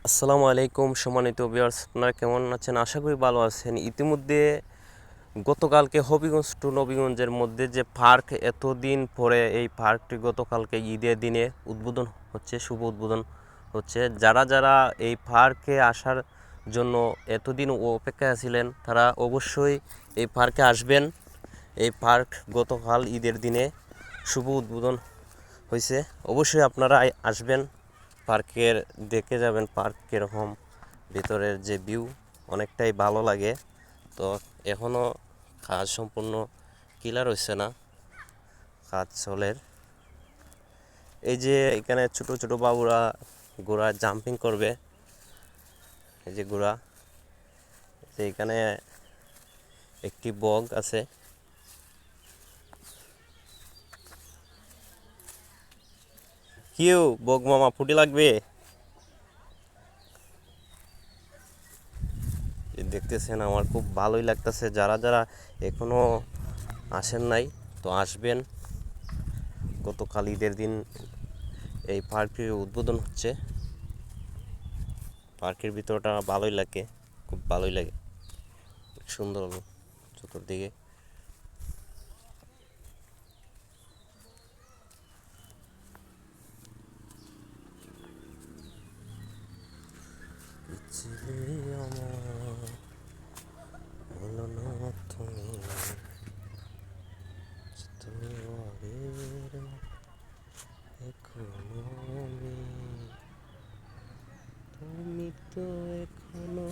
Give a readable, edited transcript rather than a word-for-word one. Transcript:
আসসালামু আলাইকুম সম্মানিত ভিউয়ার্স, আপনারা কেমন আছেন? আশা করি ভালো আছেন। ইতিমধ্যে গতকালকে হবিগঞ্জ টু নবীগঞ্জের মধ্যে যে পার্ক, এতদিন পরে এই পার্কটি গতকালকে ঈদের দিনে উদ্বোধন হচ্ছে, শুভ উদ্বোধন হচ্ছে। যারা যারা এই পার্কে আসার জন্য এতদিন অপেক্ষায় ছিলেন তারা অবশ্যই এই পার্কে আসবেন। এই পার্ক গতকাল ঈদের দিনে শুভ উদ্বোধন হয়েছে। অবশ্যই আপনারা আসবেন, পার্কের দেখে যাবেন পার্ক কীরকম, ভিতরের যে ভিউ অনেকটাই ভালো লাগে। তো এখনও কাজ সম্পূর্ণ ক্লিয়ার হচ্ছে না, কাজ চলের। এই যে এখানে ছোট ছোট বাবুরা ঘোড়া জাম্পিং করবে, এই যে ঘোড়া, যে এখানে একটি বগ আছে। কিউ বগ মামা ফুটি লাগবে, দেখতেছেন আমার খুব ভালোই লাগতেছে। যারা যারা এখনও আসেন নাই তো আসবেন, গতকাল ঈদের দিন এই পার্কটির উদ্বোধন হচ্ছে। পার্কের ভিতরটা ভালোই লাগে, খুব ভালোই লাগে, সুন্দর চতুর্দিকে। আমার বলো না তুমি, তুমি আগের এখনো আমি, তুমি তো এখনো